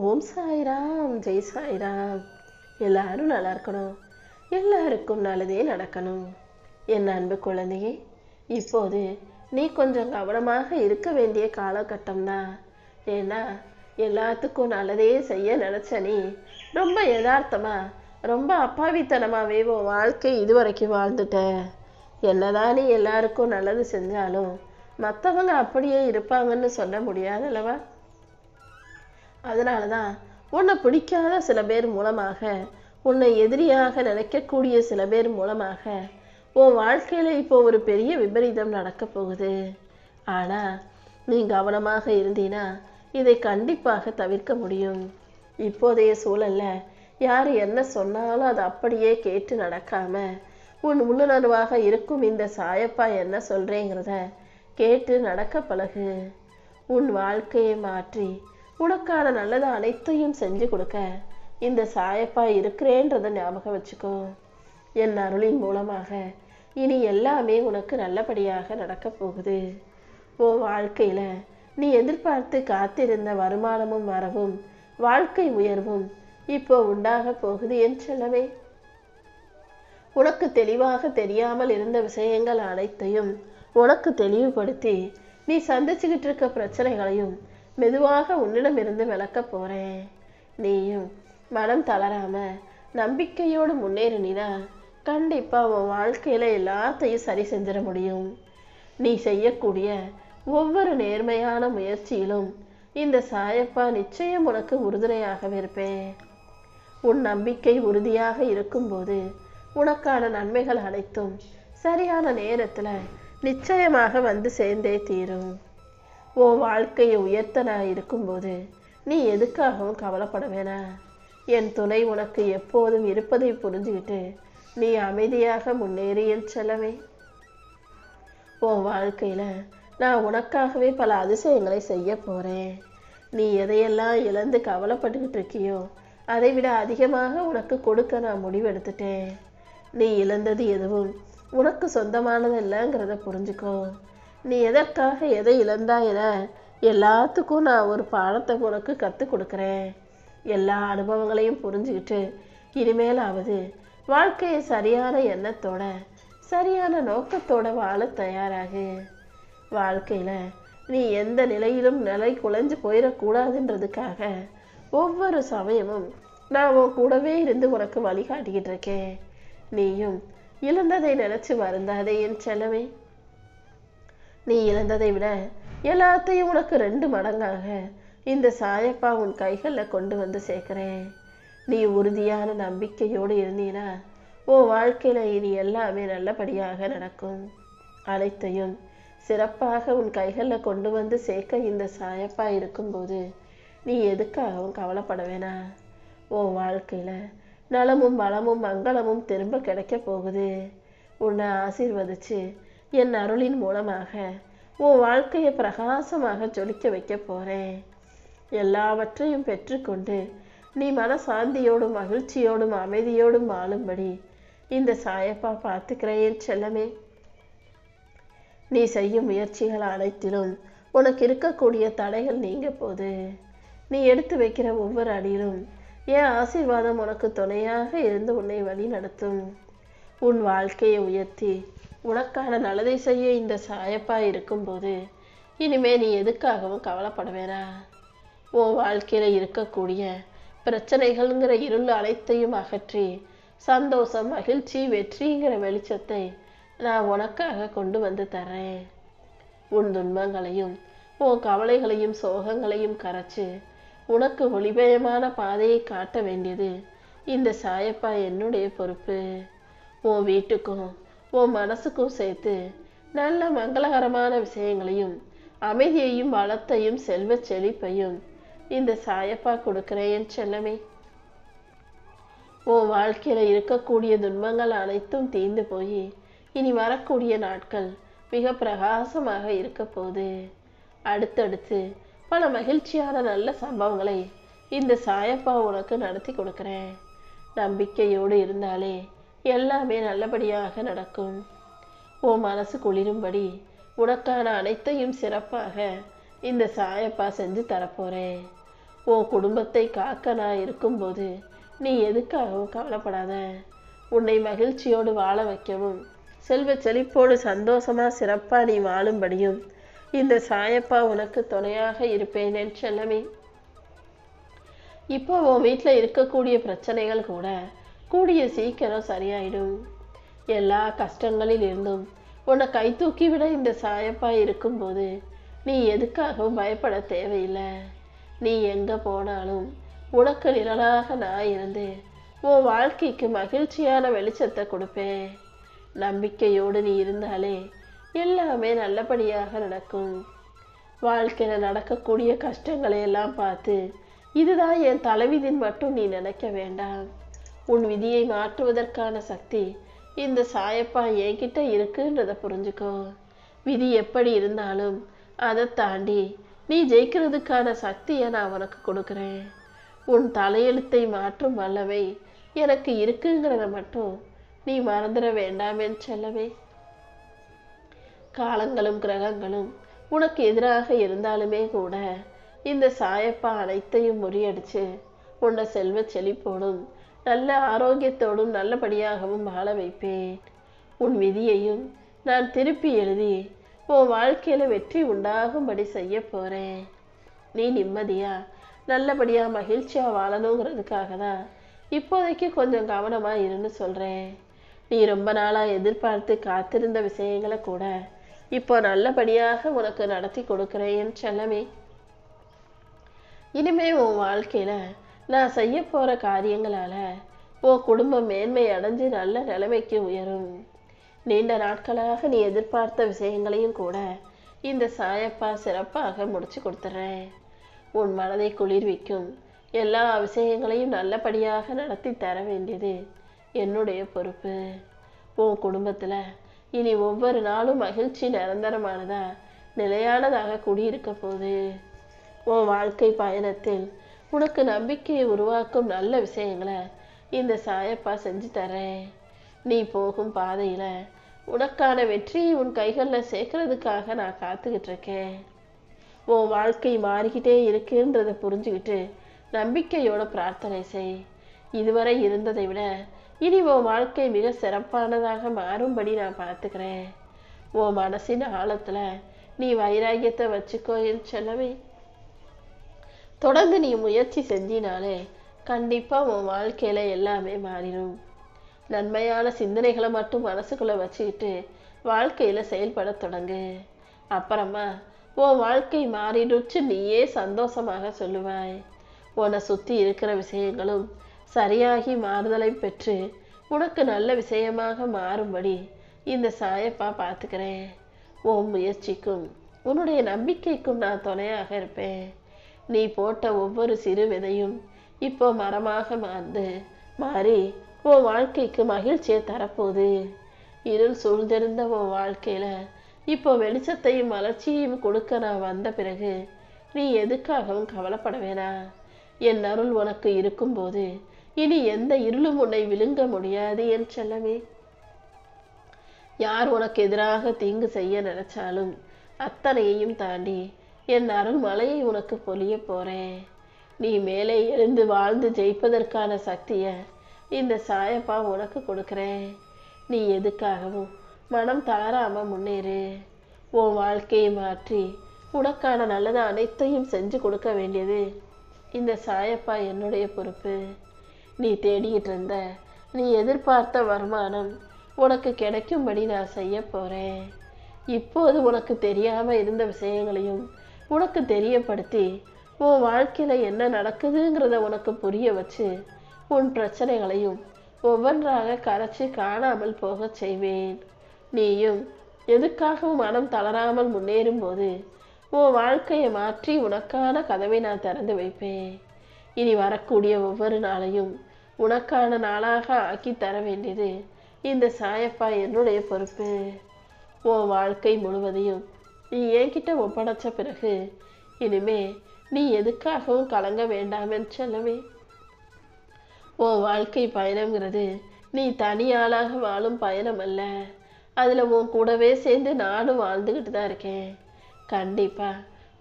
ஓம் சாய்ராம், ஜெய் சாய்ராம். எல்லாரும் நல்லா இருக்கணும், எல்லாருக்கும் நல்லதே நடக்கணும். என் அன்பு குழந்தையே, இப்போது நீ கொஞ்சம் கவனமாக இருக்க வேண்டிய காலகட்டம் தான். ஏன்னா எல்லாத்துக்கும் நல்லதே செய்ய நினச்ச நீ ரொம்ப யதார்த்தமா, ரொம்ப அப்பாவித்தனமாகவே உன் வாழ்க்கை இதுவரைக்கும் வாழ்ந்துட்ட. என்னதான் நீ எல்லாருக்கும் நல்லது செஞ்சாலும் மற்றவங்க அப்படியே இருப்பாங்கன்னு சொல்ல முடியாதல்லவா? அதனால தான் உன்னை பிடிக்காத சில பேர் மூலமாக, உன்னை எதிரியாக நினைக்கக்கூடிய சில பேர் மூலமாக உன் வாழ்க்கையில் இப்போ ஒரு பெரிய விபரீதம் நடக்க போகுது. ஆனால் நீ கவனமாக இருந்தீனா இதை கண்டிப்பாக தவிர்க்க முடியும். இப்போதைய சூழலில் யார் என்ன சொன்னாலும் அதை அப்படியே கேட்டு நடக்காம, உன் உள்ளுணர்வாக இருக்கும் இந்த சாயப்பா என்ன சொல்கிறேங்கிறத கேட்டு நடக்க பழகு. உன் வாழ்க்கையை மாற்றி உனக்கான நல்லது அனைத்தையும் செஞ்சு கொடுக்க இந்த சாயப்பா இருக்கிறேன்றதை ஞாபகம் வச்சுக்கோ. என் அருளின் மூலமாக இனி எல்லாமே உனக்கு நல்லபடியாக நடக்க போகுது. உன் வாழ்க்கையில் நீ எதிர்பார்த்து காத்திருந்த வருமானமும் வரவும் வாழ்க்கை உயர்வும் இப்போ உண்டாக போகுது என் செல்லவே. உனக்கு தெளிவாக தெரியாமல் இருந்த விஷயங்கள் அனைத்தையும் உனக்கு தெளிவுபடுத்தி நீ சந்திச்சுக்கிட்டு இருக்க பிரச்சனைகளையும் மெதுவாக உன்னிடமிருந்து விளக்க போறேன். நீயும் மனம் தளராம நம்பிக்கையோடு முன்னேறினா கண்டிப்பா உன் வாழ்க்கையில எல்லாத்தையும் சரி செஞ்சிட முடியும். நீ செய்யக்கூடிய ஒவ்வொரு நேர்மையான முயற்சியிலும் இந்த சாயப்பா நிச்சயம் உனக்கு உறுதுணையாகவே இருப்பேன். உன் நம்பிக்கை உறுதியாக இருக்கும்போது உனக்கான நன்மைகள் அனைத்தும் சரியான நேரத்தில் நிச்சயமாக வந்து சேர்ந்தே தீரும். உன் வாழ்க்கையை உயர்த்த நான் இருக்கும்போது நீ எதுக்காகவும் கவலைப்பட வேணாம். என் துணை உனக்கு எப்போதும் இருப்பதை புரிஞ்சுக்கிட்டு நீ அமைதியாக முன்னேறி என் செல்லவே. உன் வாழ்க்கையில் நான் உனக்காகவே பல அதிசயங்களை செய்ய போகிறேன். நீ எதையெல்லாம் இழந்து கவலைப்பட்டுக்கிட்டு இருக்கியோ அதை விட அதிகமாக உனக்கு கொடுக்க நான் முடிவெடுத்துட்டேன். நீ இழந்தது எதுவும் உனக்கு சொந்தமானது இல்லைங்கிறத புரிஞ்சுக்கோ. நீ எதற்காக எதை இழந்தாயின எல்லாத்துக்கும் நான் ஒரு பாடத்தை உனக்கு கற்றுக் கொடுக்குறேன். எல்லா அனுபவங்களையும் புரிஞ்சுக்கிட்டு இனிமேலாவது வாழ்க்கையை சரியான எண்ணத்தோட சரியான நோக்கத்தோட வாழ தயாராகு. வாழ்க்கையில் நீ எந்த நிலையிலும் நிலை குலைஞ்சு போயிடக்கூடாதுன்றதுக்காக ஒவ்வொரு சமயமும் நான் உன் கூடவே இருந்து உனக்கு வழிகாட்டிக்கிட்டு இருக்கேன். நீயும் இழந்ததை நினைச்சு வருந்தாதே என் செல்லவே. நீ இழந்ததை விட எல்லாத்தையும் உனக்கு 2 மடங்காக இந்த சாயப்பா உன் கைகளில் கொண்டு வந்து சேர்க்கிறேன். நீ உறுதியான நம்பிக்கையோடு இருந்தீனா உன் வாழ்க்கையில் இனி எல்லாமே நல்லபடியாக நடக்கும். அனைத்தையும் சிறப்பாக உன் கைகளில் கொண்டு வந்து சேர்க்க இந்த சாயப்பா இருக்கும்போது நீ எதுக்காகவும் கவலைப்பட வேணாம். உன் வாழ்க்கையில் நலமும் வளமும் மங்களமும் திரும்ப கிடைக்க போகுது. உன்னை ஆசீர்வதிச்சு என் அருளின் மூலமாக உன் வாழ்க்கையை பிரகாசமாக ஜொலிக்க வைக்க போகிறேன். எல்லாவற்றையும் பெற்றுக்கொண்டு நீ மனசாந்தியோடும் மகிழ்ச்சியோடும் அமைதியோடும் வாழும்படி இந்த சாயப்பா பார்த்துக்கிறேன் செல்லமே. நீ செய்யும் முயற்சிகள் அனைத்திலும் உனக்கு இருக்கக்கூடிய தடைகள் நீங்க போது. நீ எடுத்து வைக்கிற ஒவ்வொரு அடியிலும் என் ஆசீர்வாதம் உனக்கு துணையாக இருந்து உன்னை வழி நடத்தும். உன் வாழ்க்கையை உயர்த்தி உனக்கான நல்லதை செய்ய இந்த சாயப்பா இருக்கும்போது இனிமே நீ எதுக்காகவும் கவலைப்பட வேணாம். உன் வாழ்க்கையில் இருக்கக்கூடிய பிரச்சனைகள்ங்கிற இருள் அனைத்தையும் அகற்றி சந்தோஷம், மகிழ்ச்சி, வெற்றிங்கிற வெளிச்சத்தை நான் உனக்காக கொண்டு வந்து தர்றேன். உன் துன்பங்களையும் உன் கவலைகளையும் சோகங்களையும் கரைச்சு உனக்கு ஒளிமயமான பாதையை காட்ட வேண்டியது இந்த சாயப்பா என்னுடைய பொறுப்பு. உன் வீட்டுக்கும் உன் மனசுக்கும் சேர்த்து நல்ல மங்களகரமான விஷயங்களையும் அமைதியையும் வளத்தையும் செல்வ செழிப்பையும் இந்த சாயப்பா கொடுக்கிறேன் செல்லமே. உன் வாழ்க்கையில் இருக்கக்கூடிய துன்பங்கள் அனைத்தும் தீர்ந்து போய் இனி வரக்கூடிய நாட்கள் மிக பிரகாசமாக இருக்க போகுது. அடுத்தடுத்து பல மகிழ்ச்சியான நல்ல சம்பவங்களை இந்த சாயப்பா உனக்கு நடத்தி கொடுக்குறேன். நம்பிக்கையோடு இருந்தாலே எல்லாமே நல்லபடியாக நடக்கும். உன் மனசு குளிரும்படி உனக்கான அனைத்தையும் சிறப்பாக இந்த சாயப்பா செஞ்சு தரப்போறேன். உன் குடும்பத்தை காக்க நான் இருக்கும்போது நீ எதுக்காகவும் கவலைப்படாத. உன்னை மகிழ்ச்சியோடு வாழ வைக்கவும் செல்வ செழிப்போடு சந்தோஷமா சிறப்பா நீ வாழும்படியும் இந்த சாயப்பா உனக்கு துணையாக இருப்பேன் என் செல்லமே. இப்போ உன் வீட்டில் இருக்கக்கூடிய பிரச்சனைகள் கூட கூடிய சீக்கிரம் சரியாயிடும். எல்லா கஷ்டங்களில் இருந்தும் உன்னை கை தூக்கி விட இந்த சாயப்பா இருக்கும்போது நீ எதுக்காகவும் பயப்பட தேவையில்லை. நீ எங்க போனாலும் உனக்கு நிழலாக நான் இருந்து உன் வாழ்க்கைக்கு மகிழ்ச்சியான வெளிச்சத்தை கொடுப்பேன். நம்பிக்கையோடு நீ இருந்தாலே எல்லாமே நல்லபடியாக நடக்கும். வாழ்க்கையில நடக்கக்கூடிய கஷ்டங்களை எல்லாம் பார்த்து இதுதான் என் தலைவிதின்னு மட்டும் நீ நினைக்க வேண்டாம். உன் விதியை மாற்றுவதற்கான சக்தி இந்த சாயப்பா என்கிட்ட இருக்குன்றதை புரிஞ்சுக்கோ. விதி எப்படி இருந்தாலும் அதை தாண்டி நீ ஜெயிக்கிறதுக்கான சக்தியை நான் உனக்கு கொடுக்குறேன். உன் தலையெழுத்தை மாற்றும் வல்லமை எனக்கு இருக்குங்கிறத மட்டும் நீ மறந்துட வேண்டாம் என் செல்லவே. காலங்களும் கிரகங்களும் உனக்கு எதிராக இருந்தாலுமே கூட இந்த சாயப்பா அனைத்தையும் முறியடிச்சு உன்னை செல்வ செழிப்போடும் நல்ல ஆரோக்கியத்தோடும் நல்லபடியாகவும் வாழ வைப்பேன். உன் விதியையும் நான் திருப்பி எழுதி உன் வாழ்க்கையில வெற்றி உண்டாகும்படி செய்ய போறேன். நீ நிம்மதியா நல்லபடியா மகிழ்ச்சியா வாழணுங்கிறதுக்காக தான் இப்போதைக்கு கொஞ்சம் கவனமா இருன்னு சொல்றேன். நீ ரொம்ப நாளா எதிர்பார்த்து காத்திருந்த விஷயங்களை கூட இப்போ நல்லபடியாக உனக்கு நடத்தி கொடுக்கிறேன் என் செல்லமே. இனிமே உன் வாழ்க்கையில நான் செய்ய போற காரியங்களால உன் குடும்பம் மேன்மை அடைஞ்சு நல்ல நிலைமைக்கு உயரும். நீண்ட நாட்களாக நீ எதிர்பார்த்த விஷயங்களையும் கூட இந்த சாயப்பா சிறப்பாக முடிச்சு கொடுத்துறேன். உன் மனதை குளிர்விக்கும் எல்லா விஷயங்களையும் நல்லபடியாக நடத்தி தர வேண்டியது என்னுடைய பொறுப்பு. உன் குடும்பத்துல இனி ஒவ்வொரு நாளும் மகிழ்ச்சி நிரந்தரமானதா நிலையானதாக குடியிருக்க போகுது. உன் வாழ்க்கை பயணத்தில் உனக்கு நம்பிக்கையை உருவாக்கும் நல்ல விஷயங்களை இந்த சாயப்பா செஞ்சு தரேன். நீ போகும் பாதையில உனக்கான வெற்றியை உன் கைகளில் சேர்க்கறதுக்காக நான் காத்துக்கிட்டு இருக்கேன். உன் வாழ்க்கை மாறிக்கிட்டே இருக்குன்றதை புரிஞ்சுக்கிட்டு நம்பிக்கையோட பிரார்த்தனை செய். இதுவரை இருந்ததை விட இனி உன் வாழ்க்கை மிக சிறப்பானதாக மாறும்படி நான் பார்த்துக்கிறேன். உன் மனசின் ஆழத்துல நீ வைராகியத்தை வச்சுக்கோ என் செல்லவே. தொடர்ந்து நீ முயற்சி செஞ்சினாலே கண்டிப்பா உன் வாழ்க்கையில எல்லாமே மாறிடும். நன்மையான சிந்தனைகளை மட்டும் மனசுக்குள்ள வச்சுக்கிட்டு வாழ்க்கையில செயல்பட தொடங்கு. அப்புறமா உன் வாழ்க்கை மாறிடுச்சு நீயே சந்தோஷமாக சொல்லுவாய். உன்னை சுத்தி இருக்கிற விஷயங்களும் சரியாகி மாறுதலை பெற்று உனக்கு நல்ல விஷயமாக மாறும்படி இந்த சாயப்பா பார்த்துக்கிறேன். உன் முயற்சிக்கும் உன்னுடைய நம்பிக்கைக்கும் நான் துணையாக இருப்பேன். நீ போட்ட ஒவ்வொரு சிறு விதையும் இப்போ மரமாக மாறி உன் வாழ்க்கைக்கு மகிழ்ச்சியை தரப்போகுது. இருள் சூழ்ந்திருந்த உன் வாழ்க்கையில இப்போ வெளிச்சத்தையும் மலர்ச்சியையும் கொடுக்க நான் வந்த பிறகு நீ எதுக்காகவும் கவலைப்பட வேணாம். என் அருள் உனக்கு இருக்கும்போது இனி எந்த இருளும் உன்னை விழுங்க முடியாது என் செல்லமே. யார் உனக்கு எதிராக தீங்கு செய்ய நினைச்சாலும் அத்தனையையும் தாண்டி என் அருள் மலையை உனக்கு பொழிய போறேன். நீ மேலே எழுந்து வாழ்ந்து ஜெயிப்பதற்கான சக்தியை இந்த சாயப்பா உனக்கு கொடுக்கிறேன். நீ எதுக்காகவும் மனம் தளராம முன்னேறு. உன் வாழ்க்கையை மாற்றி உனக்கான நல்லது அனைத்தையும் செஞ்சு கொடுக்க வேண்டியது இந்த சாயப்பா என்னுடைய பொறுப்பு. நீ தேடிக்கிட்டு இருந்த நீ எதிர்பார்த்த வருமானம் உனக்கு கிடைக்கும்படி நான் செய்ய போறேன். இப்போது உனக்கு தெரியாம இருந்த விஷயங்களையும் உனக்கு தெரியப்படுத்தி உன் வாழ்க்கையில என்ன நடக்குதுங்கிறத உனக்கு புரிய வச்சு உன் பிரச்சனைகளையும் ஒவ்வொன்றாக கரைச்சி காணாமல் போக செய்வேன். நீயும் எதுக்காகவும் மனம் தளராமல் முன்னேறும் போது உன் வாழ்க்கையை மாற்றி உனக்கான கதவை நான் திறந்து வைப்பேன். இனி வரக்கூடிய ஒவ்வொரு நாளையும் உனக்கான நாளாக ஆக்கி தர வேண்டியது இந்த சாயப்பா என்னுடைய பொறுப்பு. உன் வாழ்க்கை முழுவதையும் நீ என்கிட்ட ஒப்படைச்ச பிறகு இனிமே நீ எதுக்காகவும் கலங்க வேண்டாம் என்று சொல்லவே. உன் வாழ்க்கை பயணம்ங்கிறது நீ தனியாளாக வாழும் பயணம் அல்ல. அதுல உன் கூடவே சேர்ந்து நானும் வாழ்ந்துகிட்டு தான் இருக்கேன். கண்டிப்பா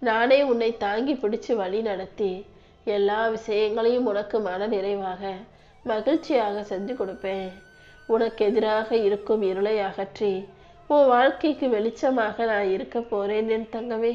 நானே உன்னை தாங்கி பிடிச்சு வழி நடத்தி எல்லா விஷயங்களையும் உனக்கு மன நிறைவாக மகிழ்ச்சியாக செஞ்சு கொடுப்பேன். உனக்கு எதிராக இருக்கும் இருளை அகற்றி உன் வாழ்க்கைக்கு வெளிச்சமாக நான் இருக்க போறேன் என் தங்கமே.